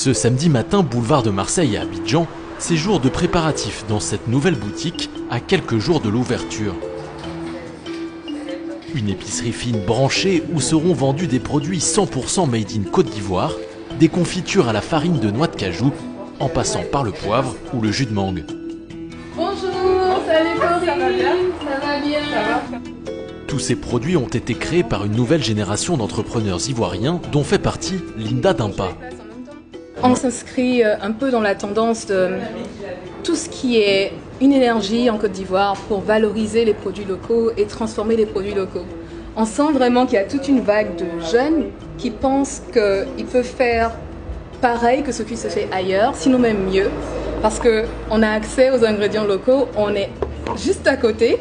Ce samedi matin, boulevard de Marseille à Abidjan, c'est jour de préparatifs dans cette nouvelle boutique à quelques jours de l'ouverture. Une épicerie fine branchée où seront vendus des produits 100% made in Côte d'Ivoire, des confitures à la farine de noix de cajou, en passant par le poivre ou le jus de mangue. Bonjour, salut Corinne, ça va bien? Ça va bien. Ça va. Tous ces produits ont été créés par une nouvelle génération d'entrepreneurs ivoiriens dont fait partie Linda Dimpa. On s'inscrit un peu dans la tendance de tout ce qui est une énergie en Côte d'Ivoire pour valoriser les produits locaux et transformer les produits locaux. On sent vraiment qu'il y a toute une vague de jeunes qui pensent qu'ils peuvent faire pareil que ce qui se fait ailleurs, sinon même mieux, parce qu'on a accès aux ingrédients locaux, on est juste à côté.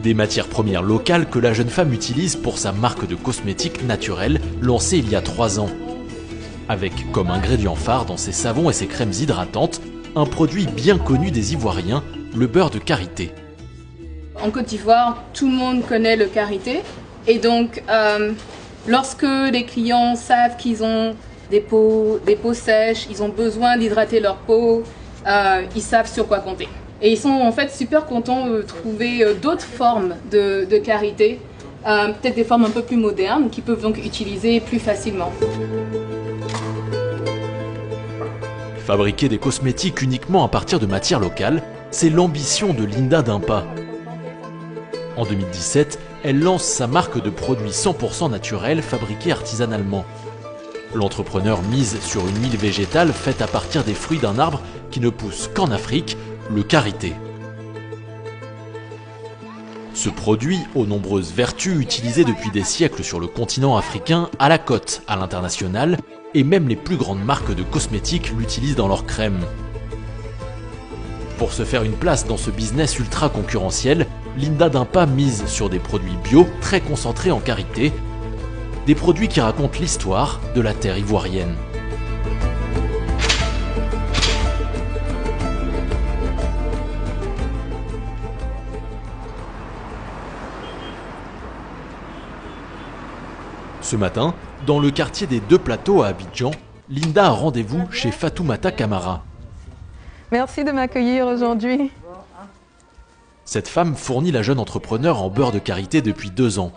Des matières premières locales que la jeune femme utilise pour sa marque de cosmétiques naturels lancée il y a 3 ans. Avec comme ingrédient phare dans ses savons et ses crèmes hydratantes, un produit bien connu des Ivoiriens, le beurre de karité. En Côte d'Ivoire, tout le monde connaît le karité et donc lorsque les clients savent qu'ils ont des peaux sèches, ils ont besoin d'hydrater leur peau, ils savent sur quoi compter. Et ils sont en fait super contents de trouver d'autres formes de karité, peut-être des formes un peu plus modernes qu'ils peuvent donc utiliser plus facilement. Fabriquer des cosmétiques uniquement à partir de matières locales, c'est l'ambition de Linda Dimpa. En 2017, elle lance sa marque de produits 100% naturels fabriqués artisanalement. L'entrepreneur mise sur une huile végétale faite à partir des fruits d'un arbre qui ne pousse qu'en Afrique, le karité. Ce produit, aux nombreuses vertus, utilisé depuis des siècles sur le continent africain, a la cote à l'international, et même les plus grandes marques de cosmétiques l'utilisent dans leurs crèmes. Pour se faire une place dans ce business ultra concurrentiel, Linda Dimpa mise sur des produits bio très concentrés en karité, des produits qui racontent l'histoire de la terre ivoirienne. Ce matin, dans le quartier des Deux Plateaux à Abidjan, Linda a rendez-vous chez Fatoumata Camara. Merci de m'accueillir aujourd'hui. Cette femme fournit la jeune entrepreneur en beurre de karité depuis 2 ans.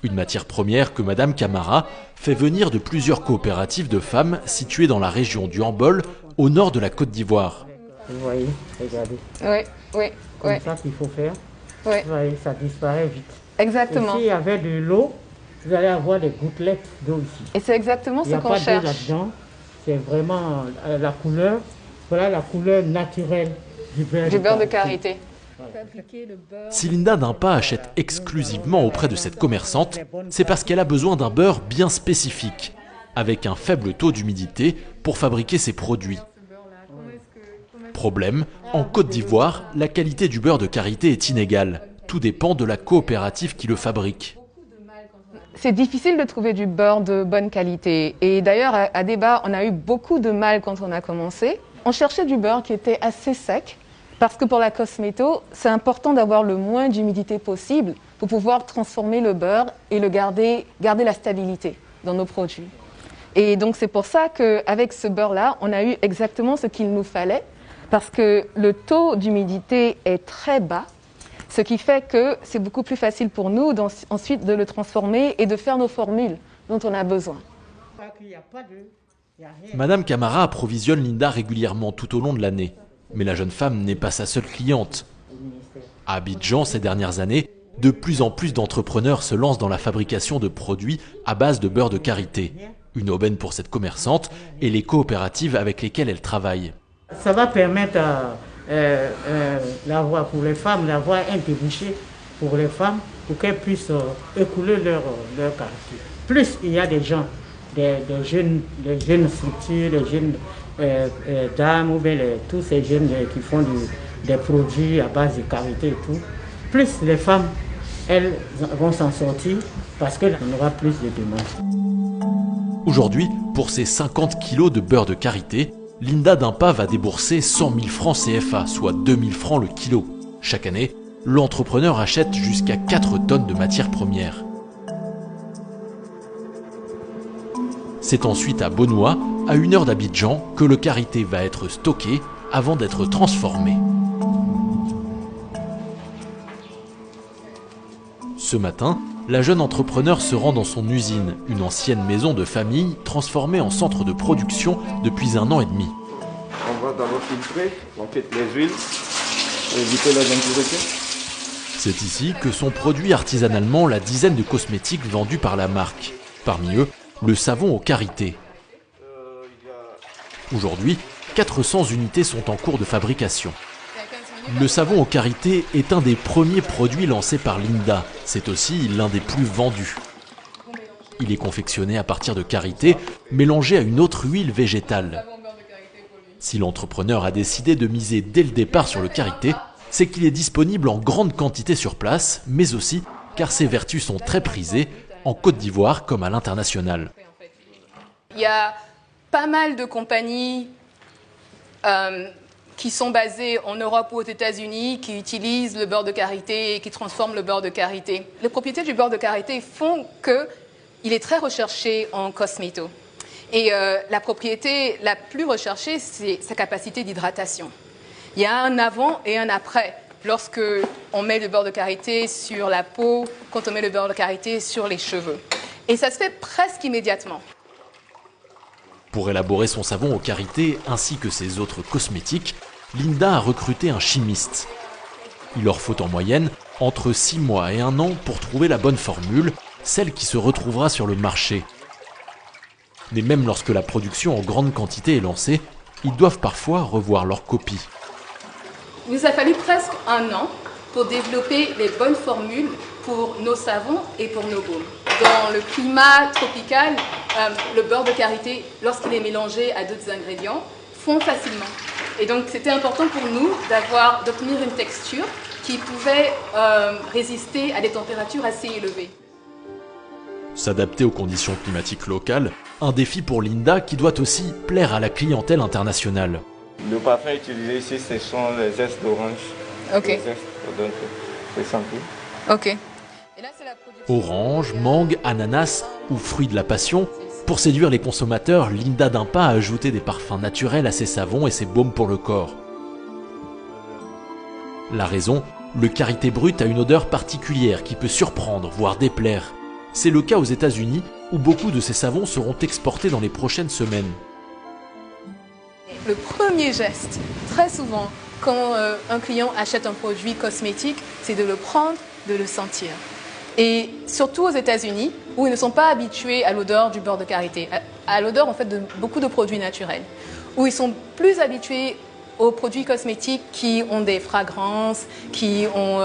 Une matière première que Madame Camara fait venir de plusieurs coopératives de femmes situées dans la région du Hambol, au nord de la Côte d'Ivoire. Vous voyez, regardez. Oui. Comme ça qu'il faut faire. Oui. Vous voyez, ça disparaît vite. Exactement. Et s'il y avait de l'eau, vous allez avoir des gouttelettes d'eau ici. Et c'est exactement ce qu'on cherche. Il n'y a pas d'eau là-dedans. C'est vraiment la couleur. Voilà la couleur naturelle du beurre de karité. Si Linda Dimpa achète exclusivement auprès de cette commerçante, c'est parce qu'elle a besoin d'un beurre bien spécifique, avec un faible taux d'humidité pour fabriquer ses produits. Problème, en Côte d'Ivoire, la qualité du beurre de karité est inégale. Tout dépend de la coopérative qui le fabrique. C'est difficile de trouver du beurre de bonne qualité. Et d'ailleurs, à Débat, on a eu beaucoup de mal quand on a commencé. On cherchait du beurre qui était assez sec, parce que pour la cosméto, c'est important d'avoir le moins d'humidité possible pour pouvoir transformer le beurre et garder la stabilité dans nos produits. Et donc c'est pour ça qu'avec ce beurre-là, on a eu exactement ce qu'il nous fallait, parce que le taux d'humidité est très bas, ce qui fait que c'est beaucoup plus facile pour nous ensuite de le transformer et de faire nos formules dont on a besoin. Madame Camara approvisionne Linda régulièrement tout au long de l'année. Mais la jeune femme n'est pas sa seule cliente. À Abidjan, ces dernières années, de plus en plus d'entrepreneurs se lancent dans la fabrication de produits à base de beurre de karité. Une aubaine pour cette commerçante et les coopératives avec lesquelles elle travaille. Ça va permettre pour les femmes d'avoir un débouché pour les femmes pour qu'elles puissent écouler leur karité. Plus il y a des gens, des jeunes structures, des jeunes dames ou bien tous ces jeunes qui font des produits à base de karité et tout, plus les femmes, elles vont s'en sortir parce qu'on aura plus de demandes. Aujourd'hui, pour ses 50 kilos de beurre de karité, Linda Dimpa va débourser 100 000 francs CFA, soit 2 000 francs le kilo. Chaque année, l'entrepreneur achète jusqu'à 4 tonnes de matières premières. C'est ensuite à Bonoua, à 1 heure d'Abidjan, que le karité va être stocké avant d'être transformé. Ce matin, la jeune entrepreneur se rend dans son usine, une ancienne maison de famille transformée en centre de production depuis 1 an et demi. On va d'abord filtrer, on fait les huiles pour éviter les impuretés. C'est ici que sont produits artisanalement la dizaine de cosmétiques vendus par la marque. Parmi eux, le savon au karité. Aujourd'hui, 400 unités sont en cours de fabrication. Le savon au karité est un des premiers produits lancés par Linda. C'est aussi l'un des plus vendus. Il est confectionné à partir de karité, mélangé à une autre huile végétale. Si l'entrepreneur a décidé de miser dès le départ sur le karité, c'est qu'il est disponible en grande quantité sur place, mais aussi car ses vertus sont très prisées, en Côte d'Ivoire comme à l'international. Il y a pas mal de compagnies qui sont basées en Europe ou aux États-Unis, qui utilisent le beurre de karité et qui transforment le beurre de karité. Les propriétés du beurre de karité font qu'il est très recherché en cosméto. Et la propriété la plus recherchée, c'est sa capacité d'hydratation. Il y a un avant et un après. Lorsque on met le beurre de karité sur la peau, quand on met le beurre de karité sur les cheveux. Et ça se fait presque immédiatement. Pour élaborer son savon au karité ainsi que ses autres cosmétiques, Linda a recruté un chimiste. Il leur faut en moyenne entre 6 mois et 1 an pour trouver la bonne formule, celle qui se retrouvera sur le marché. Mais même lorsque la production en grande quantité est lancée, ils doivent parfois revoir leur copie. Il nous a fallu presque 1 an pour développer les bonnes formules pour nos savons et pour nos baumes. Dans le climat tropical, le beurre de karité, lorsqu'il est mélangé à d'autres ingrédients, fond facilement. Et donc c'était important pour nous d'obtenir une texture qui pouvait résister à des températures assez élevées. S'adapter aux conditions climatiques locales, un défi pour Linda qui doit aussi plaire à la clientèle internationale. Le parfum utilisé ici, ce sont les zestes d'orange. Ok. Les zestes, donc c'est simple. Ok. Orange, mangue, ananas ou fruits de la passion. Pour séduire les consommateurs, Linda d'Impa a ajouté des parfums naturels à ses savons et ses baumes pour le corps. La raison, le karité brut a une odeur particulière qui peut surprendre, voire déplaire. C'est le cas aux États-Unis où beaucoup de ces savons seront exportés dans les prochaines semaines. Le premier geste, très souvent, quand un client achète un produit cosmétique, c'est de le prendre, de le sentir. Et surtout aux États-Unis, où ils ne sont pas habitués à l'odeur du beurre de karité, à l'odeur en fait de beaucoup de produits naturels, où ils sont plus habitués aux produits cosmétiques qui ont des fragrances, qui ont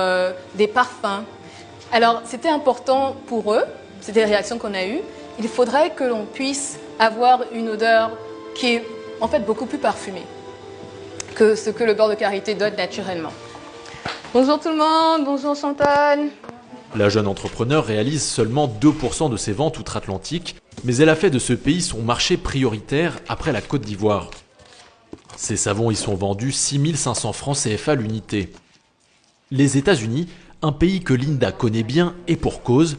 des parfums. Alors c'était important pour eux, c'était les réactions qu'on a eues. Il faudrait que l'on puisse avoir une odeur qui est en fait beaucoup plus parfumée que ce que le beurre de karité donne naturellement. Bonjour tout le monde, bonjour Chantal. La jeune entrepreneur réalise seulement 2% de ses ventes outre-Atlantique, mais elle a fait de ce pays son marché prioritaire après la Côte d'Ivoire. Ces savons y sont vendus 6 500 francs CFA l'unité. Les États-Unis, un pays que Linda connaît bien et pour cause,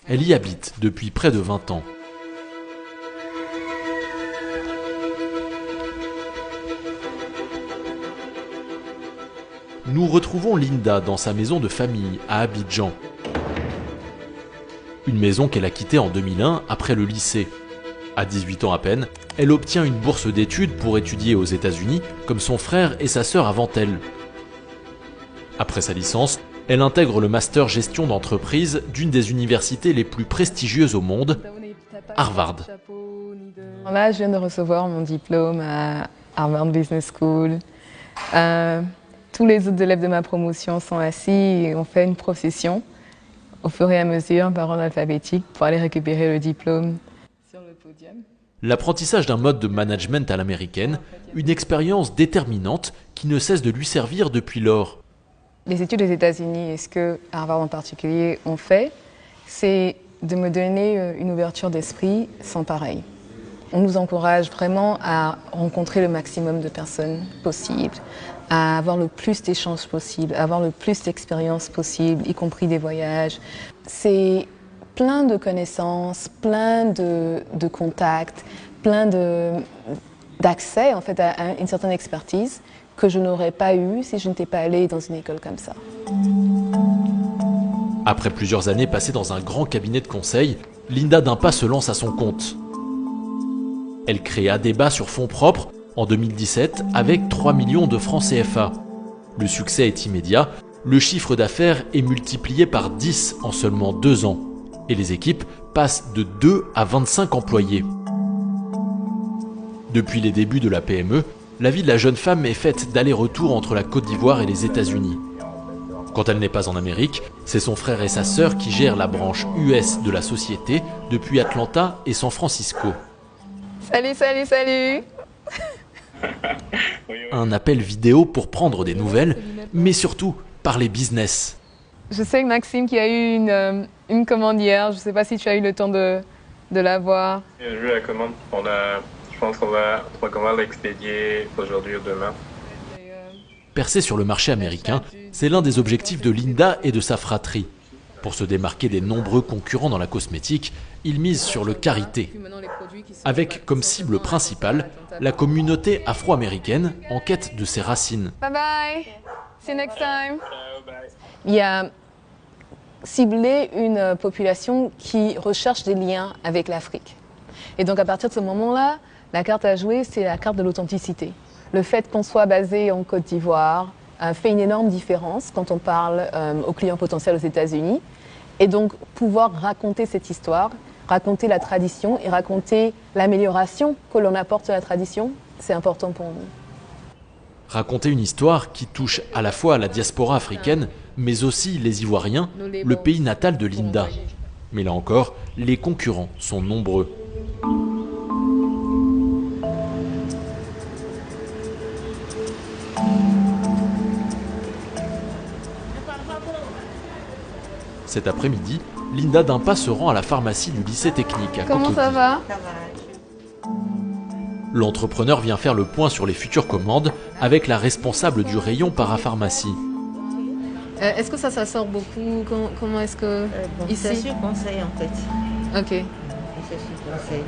elle y habite depuis près de 20 ans. Nous retrouvons Linda dans sa maison de famille à Abidjan. Une maison qu'elle a quittée en 2001 après le lycée. À 18 ans à peine, elle obtient une bourse d'études pour étudier aux États-Unis, comme son frère et sa sœur avant elle. Après sa licence, elle intègre le master gestion d'entreprise d'une des universités les plus prestigieuses au monde, Harvard. Là, je viens de recevoir mon diplôme à Harvard Business School. Tous les autres élèves de ma promotion sont assis et on fait une procession au fur et à mesure par ordre alphabétique pour aller récupérer le diplôme sur le podium. L'apprentissage d'un mode de management à l'américaine, une expérience déterminante qui ne cesse de lui servir depuis lors. Les études aux États-Unis, et ce que Harvard en particulier ont fait, c'est de me donner une ouverture d'esprit sans pareil. On nous encourage vraiment à rencontrer le maximum de personnes possible, à avoir le plus d'échanges possible, à avoir le plus d'expériences possible, y compris des voyages. C'est plein de connaissances, plein de contacts, plein d'accès en fait, à une certaine expertise que je n'aurais pas eu si je n'étais pas allée dans une école comme ça. Après plusieurs années passées dans un grand cabinet de conseil, Linda Dimpa se lance à son compte. Elle crée Adeba sur fonds propres en 2017 avec 3 millions de francs CFA. Le succès est immédiat, le chiffre d'affaires est multiplié par 10 en seulement 2 ans et les équipes passent de 2 à 25 employés. Depuis les débuts de la PME, la vie de la jeune femme est faite d'aller-retour entre la Côte d'Ivoire et les États-Unis. Quand elle n'est pas en Amérique, c'est son frère et sa sœur qui gèrent la branche US de la société depuis Atlanta et San Francisco. Salut, salut, salut! Un appel vidéo pour prendre des nouvelles, mais surtout parler business. Je sais que Maxime qui a eu une commande hier, je ne sais pas si tu as eu le temps de la voir. J'ai vu la commande, je pense qu'on va l'expédier aujourd'hui ou demain. Percer sur le marché américain, c'est l'un des objectifs de Linda et de sa fratrie. Pour se démarquer des nombreux concurrents dans la cosmétique, ils misent sur le karité, avec comme cible principale la communauté afro-américaine en quête de ses racines. Bye bye, see you next time. Il y a ciblé une population qui recherche des liens avec l'Afrique. Et donc à partir de ce moment-là, la carte à jouer, c'est la carte de l'authenticité. Le fait qu'on soit basé en Côte d'Ivoire fait une énorme différence quand on parle aux clients potentiels aux États-Unis. Et donc pouvoir raconter cette histoire, raconter la tradition et raconter l'amélioration que l'on apporte à la tradition, c'est important pour nous. Raconter une histoire qui touche à la fois la diaspora africaine, mais aussi les Ivoiriens, le pays natal de Linda. Mais là encore, les concurrents sont nombreux. Cet après-midi, Linda Dimpa se rend à la pharmacie du lycée technique à Comment Cocody. ça va? L'entrepreneur vient faire le point sur les futures commandes avec la responsable du rayon parapharmacie. Est-ce que ça sort beaucoup? Comment est-ce que... Ici, c'est sur conseil en fait. Ok. C'est sur conseil.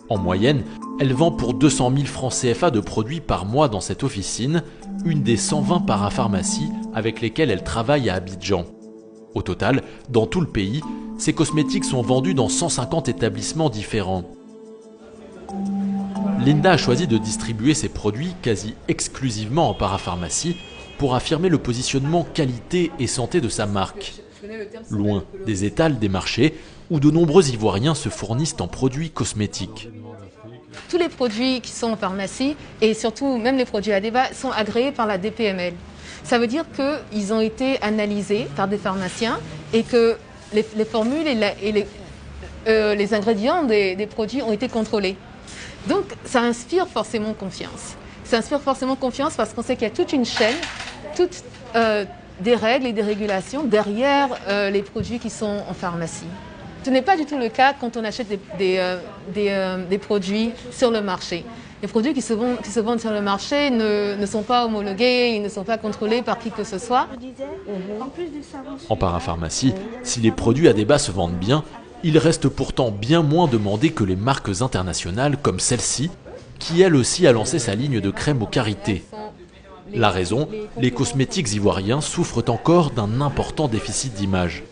En moyenne, elle vend pour 200 000 francs CFA de produits par mois dans cette officine, une des 120 parapharmacies avec lesquelles elle travaille à Abidjan. Au total, dans tout le pays, ces cosmétiques sont vendus dans 150 établissements différents. Linda a choisi de distribuer ses produits quasi exclusivement en parapharmacie pour affirmer le positionnement qualité et santé de sa marque. Loin des étals des marchés où de nombreux Ivoiriens se fournissent en produits cosmétiques. Tous les produits qui sont en pharmacie et surtout même les produits Adeba sont agréés par la DPML. Ça veut dire qu'ils ont été analysés par des pharmaciens et que les formules et les ingrédients des produits ont été contrôlés. Donc ça inspire forcément confiance. Ça inspire forcément confiance parce qu'on sait qu'il y a toute une chaîne, toutes des règles et des régulations derrière les produits qui sont en pharmacie. Ce n'est pas du tout le cas quand on achète des produits sur le marché. Les produits qui se vendent sur le marché ne sont pas homologués, ils ne sont pas contrôlés par qui que ce soit. En parapharmacie, si les produits Adeba se vendent bien, ils restent pourtant bien moins demandés que les marques internationales comme celle-ci, qui elle aussi a lancé sa ligne de crème au karité. La raison, les cosmétiques ivoiriens souffrent encore d'un important déficit d'image.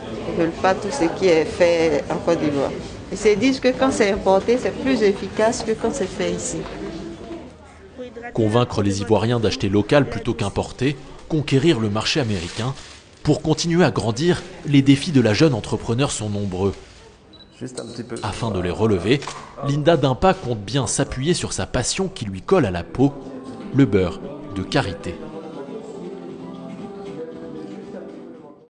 Ils ne veulent pas tout ce qui est fait en Côte d'Ivoire. Ils se disent que quand c'est importé, c'est plus efficace que quand c'est fait ici. Convaincre les Ivoiriens d'acheter local plutôt qu'importé, conquérir le marché américain, pour continuer à grandir, les défis de la jeune entrepreneur sont nombreux. Afin de les relever, Linda Dimpa compte bien s'appuyer sur sa passion qui lui colle à la peau, le beurre de karité.